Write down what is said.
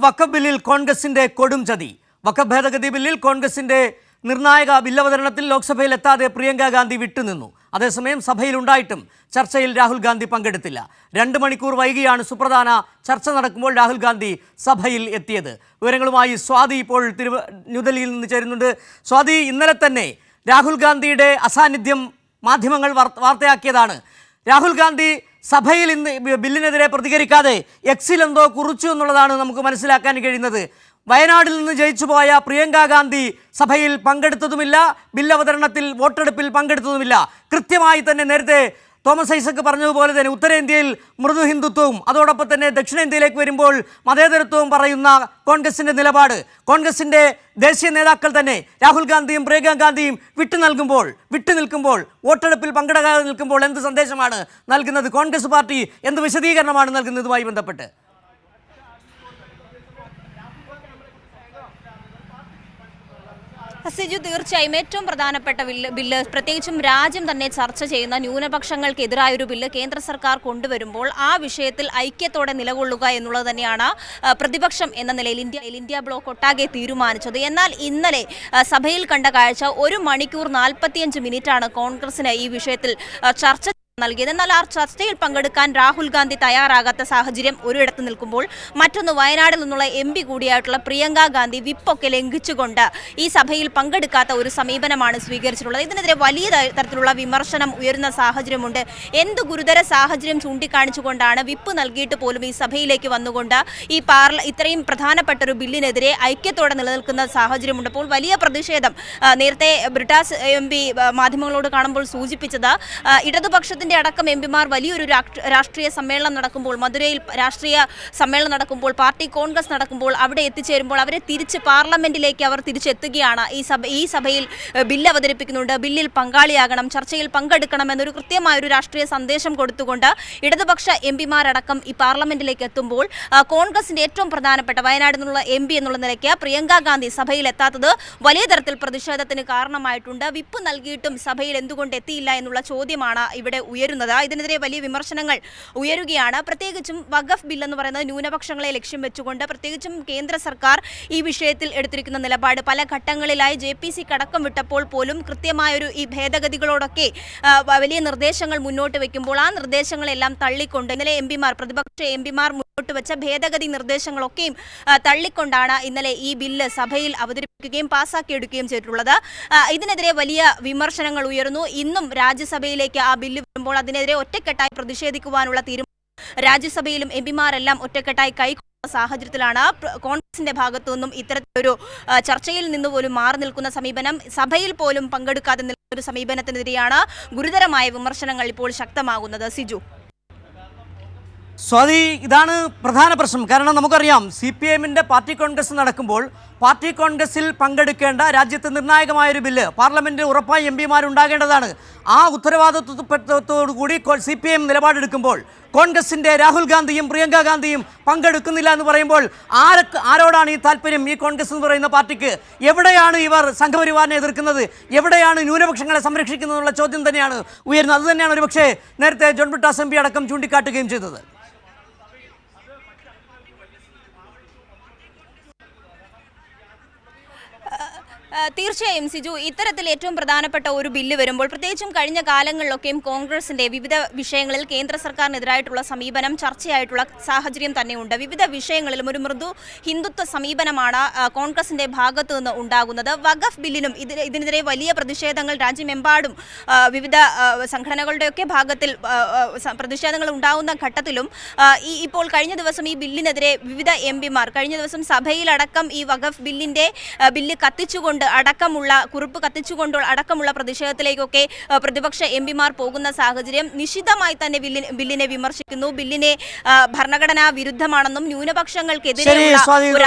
വഖഫ് ബില്ലിൽ കോൺഗ്രസിന്റെ കൊടും ചതി. വഖഫ് ഭേദഗതി ബില്ലിൽ കോൺഗ്രസിന്റെ നിർണായക ബില്ലവതരണത്തിൽ ലോക്സഭയിൽ എത്താതെ പ്രിയങ്ക ഗാന്ധി വിട്ടുനിന്നു. അതേസമയം സഭയിലുണ്ടായിട്ടും ചർച്ചയിൽ രാഹുൽ ഗാന്ധി പങ്കെടുത്തില്ല. 2 മണിക്കൂർ വൈകിയാണ് സുപ്രധാന ചർച്ച നടക്കുമ്പോൾ രാഹുൽ ഗാന്ധി സഭയിൽ എത്തിയത്. വിവരങ്ങളുമായി സ്വാതി ഇപ്പോൾ ന്യൂഡൽഹിയിൽ നിന്ന് ചേരുന്നുണ്ട്. സ്വാതി, ഇന്നലെ തന്നെ രാഹുൽ ഗാന്ധിയുടെ അസാന്നിധ്യം മാധ്യമങ്ങൾ വാർത്തയാക്കിയതാണ്. രാഹുൽ ഗാന്ധി സഭയിൽ ഇന്ന് ബില്ലിനെതിരെ പ്രതികരിക്കാതെ എക്സിൽ എന്തോ കുറിച്ചു എന്നുള്ളതാണ് നമുക്ക് മനസ്സിലാക്കാൻ കഴിയുന്നത്. വയനാട്ടിൽ നിന്ന് ജയിച്ചുപോയ പ്രിയങ്ക ഗാന്ധി സഭയിൽ പങ്കെടുത്തതുമില്ല, ബില്ലവതരണത്തിൽ വോട്ടെടുപ്പിൽ പങ്കെടുത്തതുമില്ല. കൃത്യമായി തന്നെ നേരത്തെ തോമസ് ഐസക് പറഞ്ഞതുപോലെ തന്നെ ഉത്തരേന്ത്യയിൽ മൃദു ഹിന്ദുത്വവും അതോടൊപ്പം തന്നെ ദക്ഷിണേന്ത്യയിലേക്ക് വരുമ്പോൾ മതേതരത്വവും പറയുന്ന കോൺഗ്രസിൻ്റെ നിലപാട്, കോൺഗ്രസിൻ്റെ ദേശീയ നേതാക്കൾ തന്നെ രാഹുൽ ഗാന്ധിയും പ്രിയങ്ക ഗാന്ധിയും വിട്ടുനിൽക്കുമ്പോൾ വോട്ടെടുപ്പിൽ പങ്കെടുക്കാതെ നിൽക്കുമ്പോൾ എന്ത് സന്ദേശമാണ് നൽകുന്നത്? കോൺഗ്രസ് പാർട്ടി എന്ത് വിശദീകരണമാണ് നൽകുന്നതുമായി ബന്ധപ്പെട്ട്? സിജു, തീർച്ചയായും ഏറ്റവും പ്രധാനപ്പെട്ട ബില്ല് പ്രത്യേകിച്ചും രാജ്യം തന്നെ ചർച്ച ചെയ്യുന്ന ന്യൂനപക്ഷങ്ങൾക്കെതിരായൊരു ബില്ല് കേന്ദ്ര സർക്കാർ കൊണ്ടുവരുമ്പോൾ ആ വിഷയത്തിൽ ഐക്യത്തോടെ നിലകൊള്ളുക എന്നുള്ളത് തന്നെയാണ് പ്രതിപക്ഷം എന്ന നിലയിൽ ഇന്ത്യ ബ്ലോക്ക് ഒട്ടാകെ തീരുമാനിച്ചത്. എന്നാൽ ഇന്നലെ സഭയിൽ കണ്ട കാഴ്ച 1 മണിക്കൂർ 45 മിനിറ്റാണ് കോൺഗ്രസിന് ഈ വിഷയത്തിൽ ചർച്ച നൽകിയത്. എന്നാൽ ആ ചർച്ചയിൽ പങ്കെടുക്കാൻ രാഹുൽ ഗാന്ധി തയ്യാറാകാത്ത സാഹചര്യം ഒരിടത്ത് നിൽക്കുമ്പോൾ മറ്റൊന്ന് വയനാട്ടിൽ നിന്നുള്ള MP കൂടിയായിട്ടുള്ള പ്രിയങ്ക ഗാന്ധി വിപ്പൊക്കെ ലംഘിച്ചുകൊണ്ട് ഈ സഭയിൽ പങ്കെടുക്കാത്ത ഒരു സമീപനമാണ് സ്വീകരിച്ചിട്ടുള്ളത്. ഇതിനെതിരെ വലിയ തരത്തിലുള്ള വിമർശനം ഉയരുന്ന സാഹചര്യമുണ്ട്. എന്ത് ഗുരുതര സാഹചര്യം ചൂണ്ടിക്കാണിച്ചുകൊണ്ടാണ് വിപ്പ് നൽകിയിട്ട് പോലും ഈ സഭയിലേക്ക് വന്നുകൊണ്ട് ഈ ഇത്രയും പ്രധാനപ്പെട്ട ഒരു ബില്ലിനെതിരെ ഐക്യത്തോടെ നിലനിൽക്കുന്ന സാഹചര്യമുണ്ട്. അപ്പോൾ വലിയ പ്രതിഷേധം നേരത്തെ ബ്രിട്ടാസ് MP മാധ്യമങ്ങളോട് കാണുമ്പോൾ സൂചിപ്പിച്ചത് ഇടതുപക്ഷ അടക്കം MP-മാർ വലിയൊരു രാഷ്ട്രീയ സമ്മേളനം നടക്കുമ്പോൾ, മധുരയിൽ രാഷ്ട്രീയ സമ്മേളനം നടക്കുമ്പോൾ, പാർട്ടി കോൺഗ്രസ് നടക്കുമ്പോൾ അവിടെ എത്തിച്ചേരുമ്പോൾ അവരെ തിരിച്ച് പാർലമെന്റിലേക്ക് അവർ തിരിച്ചെത്തുകയാണ്. ഈ സഭയിൽ ബില്ല് അവതരിപ്പിക്കുന്നുണ്ട്, ബില്ലിൽ പങ്കാളിയാകണം, ചർച്ചയിൽ പങ്കെടുക്കണം എന്നൊരു കൃത്യമായൊരു രാഷ്ട്രീയ സന്ദേശം കൊടുത്തുകൊണ്ട് ഇടതുപക്ഷ MP-മാരടക്കം ഈ പാർലമെന്റിലേക്ക് എത്തുമ്പോൾ കോൺഗ്രസിന്റെ ഏറ്റവും പ്രധാനപ്പെട്ട വയനാട് നിന്നുള്ള MP എന്നുള്ള നിലയ്ക്ക് പ്രിയങ്ക ഗാന്ധി സഭയിൽ എത്താത്തത് വലിയ തരത്തിൽ പ്രതിഷേധത്തിന് കാരണമായിട്ടുണ്ട്. വിപ്പ് നൽകിയിട്ടും സഭയിൽ എന്തുകൊണ്ട് എത്തിയില്ല എന്നുള്ള ചോദ്യമാണ് ഇവിടെ ഉയരുന്നത്. ഇതിനെതിരെ വലിയ വിമർശനങ്ങൾ ഉയരുകയാണ്. പ്രത്യേകിച്ചും വഖഫ് ബിൽ എന്ന് പറയുന്നത് ന്യൂനപക്ഷങ്ങളെ ലക്ഷ്യം വെച്ചുകൊണ്ട് പ്രത്യേകിച്ചും കേന്ദ്ര സർക്കാർ ഈ വിഷയത്തിൽ എടുത്തിരിക്കുന്ന നിലപാട് പല ഘട്ടങ്ങളിലായി JPC കടക്കം വിട്ടപ്പോൾ പോലും കൃത്യമായൊരു ഈ ഭേദഗതികളോടൊക്കെ വലിയ നിർദ്ദേശങ്ങൾ മുന്നോട്ട് വെക്കുമ്പോൾ ആ നിർദ്ദേശങ്ങളെല്ലാം തള്ളിക്കൊണ്ട് ഇന്നലെ പ്രതിപക്ഷ MP-മാർ മുന്നോട്ട് വെച്ച ഭേദഗതി നിർദ്ദേശങ്ങളൊക്കെയും തള്ളിക്കൊണ്ടാണ് ഇന്നലെ ഈ ബില്ല് സഭയിൽ അവതരിപ്പിക്കുകയും പാസ്സാക്കിയെടുക്കുകയും ചെയ്തിട്ടുള്ളത്. ഇതിനെതിരെ വലിയ വിമർശനങ്ങൾ ഉയർന്നു. ഇന്നും രാജ്യസഭയിലേക്ക് ആ ബില്ല് വരുമ്പോൾ അതിനെതിരെ ഒറ്റക്കെട്ടായി പ്രതിഷേധിക്കുവാനുള്ള തീരുമാനം രാജ്യസഭയിലും MP-മാരെല്ലാം ഒറ്റക്കെട്ടായി കൈക്കൊണ്ട സാഹചര്യത്തിലാണ് കോൺഗ്രസിന്റെ ഭാഗത്തു നിന്നും ഇത്തരത്തിലൊരു ചർച്ചയിൽ നിന്ന് പോലും മാറി നിൽക്കുന്ന സമീപനം, സഭയിൽ പോലും പങ്കെടുക്കാതെ നിൽക്കുന്ന ഒരു സമീപനത്തിനെതിരെയാണ് ഗുരുതരമായ വിമർശനങ്ങൾ ഇപ്പോൾ ശക്തമാകുന്നത്. സിജു, സ്വാതി, ഇതാണ് പ്രധാന പ്രശ്നം. കാരണം നമുക്കറിയാം CPM-ന്റെ പാർട്ടി കോൺഗ്രസ് നടക്കുമ്പോൾ പാർട്ടി കോൺഗ്രസിൽ പങ്കെടുക്കേണ്ട രാജ്യത്ത് നിർണായകമായൊരു ബില്ല് പാർലമെന്റിൽ ഉറപ്പായി MP-മാരുണ്ടാകേണ്ടതാണ്. ആ ഉത്തരവാദിത്വത്തോടുകൂടി CPM നിലപാടെടുക്കുമ്പോൾ കോൺഗ്രസിൻ്റെ രാഹുൽ ഗാന്ധിയും പ്രിയങ്ക ഗാന്ധിയും പങ്കെടുക്കുന്നില്ല എന്ന് പറയുമ്പോൾ ആരോടാണ് ഈ താല്പര്യം? ഈ കോൺഗ്രസ് എന്ന് പറയുന്ന പാർട്ടിക്ക് എവിടെയാണ് ഇവർ സംഘപരിവാറിനെ എതിർക്കുന്നത്? എവിടെയാണ് ന്യൂനപക്ഷങ്ങളെ സംരക്ഷിക്കുന്നതെന്നുള്ള ചോദ്യം തന്നെയാണ് ഉയരുന്നത്. അതുതന്നെയാണ് ഒരുപക്ഷേ നേരത്തെ ജോൺ ബ്രിട്ടാസ് MP അടക്കം ചൂണ്ടിക്കാട്ടുകയും ചെയ്തത്. തീർച്ചയായും സിജു, ഇത്തരത്തിൽ ഏറ്റവും പ്രധാനപ്പെട്ട ഒരു ബില്ല് വരുമ്പോൾ പ്രത്യേകിച്ചും കഴിഞ്ഞ കാലങ്ങളിലൊക്കെയും കോൺഗ്രസിന്റെ വിവിധ വിഷയങ്ങളിൽ കേന്ദ്ര സർക്കാരിനെതിരായിട്ടുള്ള സമീപനം ചർച്ചയായിട്ടുള്ള സാഹചര്യം തന്നെയുണ്ട്. വിവിധ വിഷയങ്ങളിലും ഒരു മൃദു ഹിന്ദുത്വ സമീപനമാണ് കോൺഗ്രസിന്റെ ഭാഗത്തു നിന്ന് ഉണ്ടാകുന്നത്. വഖഫ് ബില്ലിനും ഇതിനെതിരെ വലിയ പ്രതിഷേധങ്ങൾ രാജ്യമെമ്പാടും വിവിധ സംഘടനകളുടെയൊക്കെ ഭാഗത്തിൽ പ്രതിഷേധങ്ങൾ ഉണ്ടാകുന്ന ഘട്ടത്തിലും ഇപ്പോൾ കഴിഞ്ഞ ദിവസം ഈ ബില്ലിനെതിരെ വിവിധ MP-മാർ കഴിഞ്ഞ ദിവസം സഭയിലടക്കം ഈ വഖഫ് ബില്ല് കത്തിച്ചുകൊണ്ട് അടക്കമുള്ള കുറിപ്പ് കത്തിച്ചുകൊണ്ട് അടക്കമുള്ള പ്രതിഷേധത്തിലേക്കൊക്കെ പ്രതിപക്ഷ MP-മാർ പോകുന്ന സാഹചര്യം നിശിതമായി തന്നെ ബില്ലിനെ വിമർശിക്കുന്നു. ബില്ലിനെ ഭരണഘടനാ വിരുദ്ധമാണെന്നും ന്യൂനപക്ഷങ്ങൾക്കെതിരെ